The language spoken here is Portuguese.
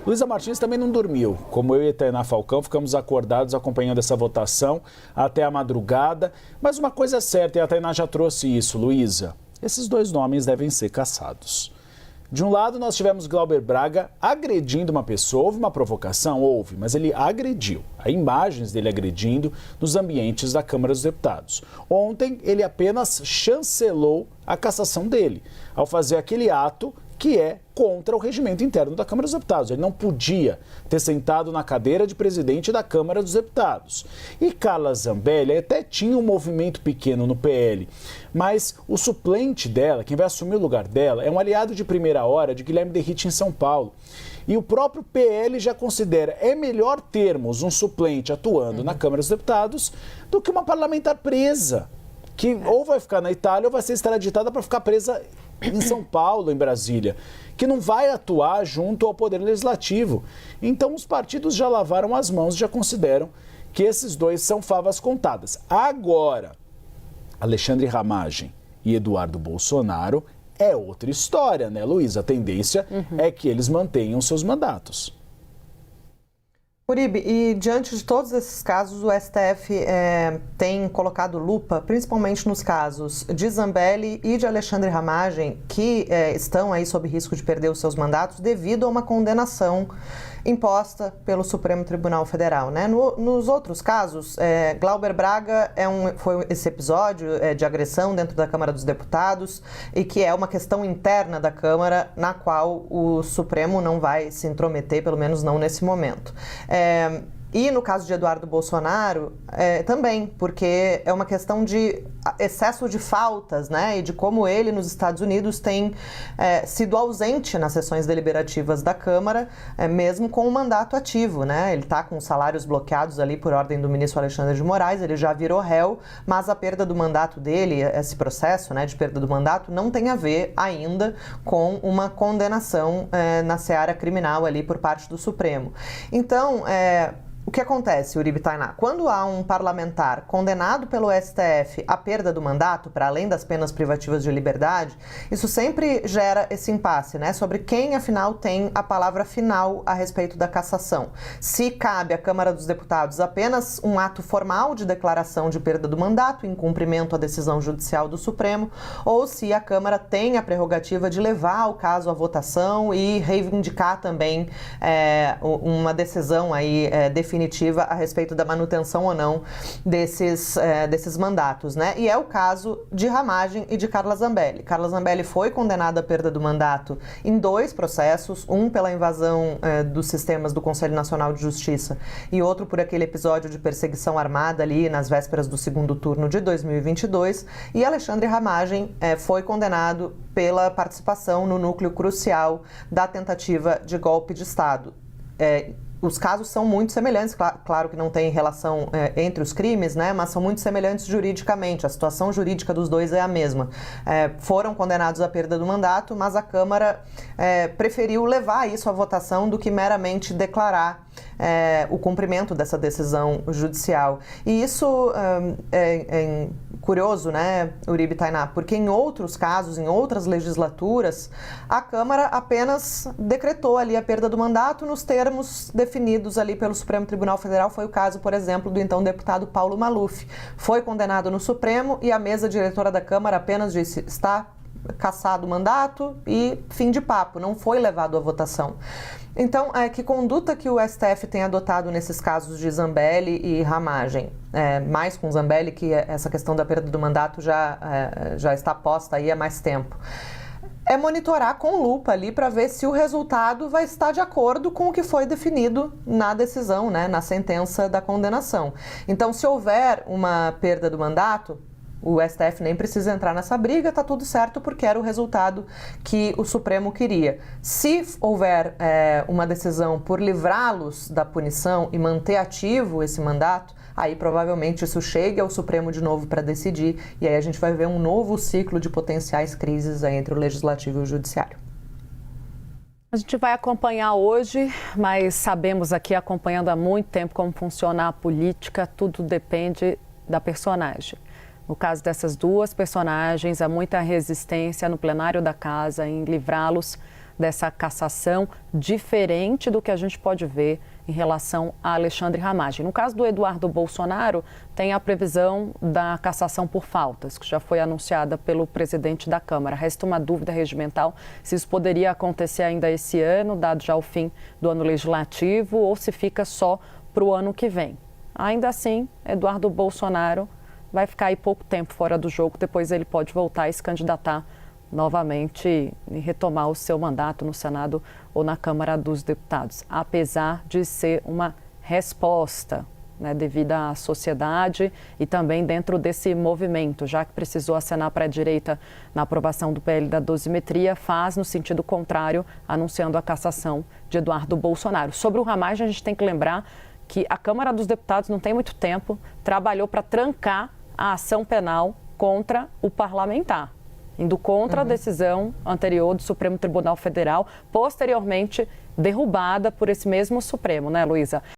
Luísa Martins também não dormiu. Como eu e a Tainá Falcão, ficamos acordados acompanhando essa votação até a madrugada. Mas uma coisa é certa, e a Tainá já trouxe isso, Luísa, esses dois nomes devem ser cassados. De um lado, nós tivemos Glauber Braga agredindo uma pessoa. Houve uma provocação? Houve, mas ele agrediu. Há imagens dele agredindo nos ambientes da Câmara dos Deputados. Ontem, ele apenas chancelou a cassação dele, ao fazer aquele ato que é contra o regimento interno da Câmara dos Deputados. Ele não podia ter sentado na cadeira de presidente da Câmara dos Deputados. E Carla Zambelli até tinha um movimento pequeno no PL, mas o suplente dela, quem vai assumir o lugar dela, é um aliado de primeira hora de Guilherme Derrite em São Paulo. E o próprio PL já considera é melhor termos um suplente atuando na Câmara dos Deputados do que uma parlamentar presa, que ou vai ficar na Itália ou vai ser extraditada para ficar presa em São Paulo, em Brasília, que não vai atuar junto ao Poder Legislativo. Então os partidos já lavaram as mãos, já consideram que esses dois são favas contadas. Agora, Alexandre Ramagem e Eduardo Bolsonaro é outra história, né, Luísa? A tendência é que eles mantenham seus mandatos. Uribe, e diante de todos esses casos, o STF tem colocado lupa, principalmente nos casos de Zambelli e de Alexandre Ramagem, que estão aí sob risco de perder os seus mandatos devido a uma condenação imposta pelo Supremo Tribunal Federal, né? Nos outros casos, Glauber Braga foi esse episódio de agressão dentro da Câmara dos Deputados e que é uma questão interna da Câmara na qual o Supremo não vai se intrometer, pelo menos não nesse momento. E no caso de Eduardo Bolsonaro, também, porque é uma questão de excesso de faltas, né? E de como ele, nos Estados Unidos, tem sido ausente nas sessões deliberativas da Câmara, mesmo com o mandato ativo, né? Ele está com os salários bloqueados ali por ordem do ministro Alexandre de Moraes, ele já virou réu, mas a perda do mandato dele, esse processo, né, de perda do mandato, não tem a ver ainda com uma condenação na seara criminal ali por parte do Supremo. Então, o que acontece, Uribe, Tainá? Quando há um parlamentar condenado pelo STF à perda do mandato, para além das penas privativas de liberdade, isso sempre gera esse impasse, né? Sobre quem, afinal, tem a palavra final a respeito da cassação. Se cabe à Câmara dos Deputados apenas um ato formal de declaração de perda do mandato, em cumprimento à decisão judicial do Supremo, ou se a Câmara tem a prerrogativa de levar o caso à votação e reivindicar também uma decisão aí definitiva a respeito da manutenção ou não desses mandatos, né? E é o caso de Ramagem e de Carla Zambelli. Carla Zambelli foi condenada à perda do mandato em 2 processos, um pela invasão dos sistemas do Conselho Nacional de Justiça e outro por aquele episódio de perseguição armada ali nas vésperas do segundo turno de 2022, e Alexandre Ramagem foi condenado pela participação no núcleo crucial da tentativa de golpe de Estado. Os casos são muito semelhantes, claro que não tem relação entre os crimes, né, mas são muito semelhantes juridicamente, a situação jurídica dos dois é a mesma. Foram condenados à perda do mandato, mas a Câmara preferiu levar isso à votação do que meramente declarar o cumprimento dessa decisão judicial. E isso é curioso, né, Uribe, Tainá, porque em outros casos, em outras legislaturas, a Câmara apenas decretou ali a perda do mandato nos termos definidos ali pelo Supremo Tribunal Federal. Foi o caso, por exemplo, do então deputado Paulo Maluf. Foi condenado no Supremo e a mesa diretora da Câmara apenas disse: está cassado o mandato e fim de papo, não foi levado à votação. Então, que conduta que o STF tem adotado nesses casos de Zambelli e Ramagem? Mais com Zambelli, que essa questão da perda do mandato já está posta aí há mais tempo. É monitorar com lupa ali para ver se o resultado vai estar de acordo com o que foi definido na decisão, né, na sentença da condenação. Então, se houver uma perda do mandato, o STF nem precisa entrar nessa briga, está tudo certo, porque era o resultado que o Supremo queria. Se houver uma decisão por livrá-los da punição e manter ativo esse mandato, aí provavelmente isso chegue ao Supremo de novo para decidir, e aí a gente vai ver um novo ciclo de potenciais crises aí entre o Legislativo e o Judiciário. A gente vai acompanhar hoje, mas sabemos aqui, acompanhando há muito tempo como funciona a política, tudo depende da personagem. No caso dessas duas personagens, há muita resistência no plenário da Casa em livrá-los dessa cassação, diferente do que a gente pode ver em relação a Alexandre Ramagem. No caso do Eduardo Bolsonaro, tem a previsão da cassação por faltas, que já foi anunciada pelo presidente da Câmara. Resta uma dúvida regimental se isso poderia acontecer ainda esse ano, dado já o fim do ano legislativo, ou se fica só para o ano que vem. Ainda assim, Eduardo Bolsonaro vai ficar aí pouco tempo fora do jogo, depois ele pode voltar e se candidatar novamente e retomar o seu mandato no Senado ou na Câmara dos Deputados, apesar de ser uma resposta, né, devido à sociedade e também dentro desse movimento, já que precisou acenar para a direita na aprovação do PL da dosimetria, faz no sentido contrário, anunciando a cassação de Eduardo Bolsonaro. Sobre o Ramagem, a gente tem que lembrar que a Câmara dos Deputados não tem muito tempo, trabalhou para trancar a ação penal contra o parlamentar, indo contra a decisão anterior do Supremo Tribunal Federal, posteriormente derrubada por esse mesmo Supremo, né, Luísa?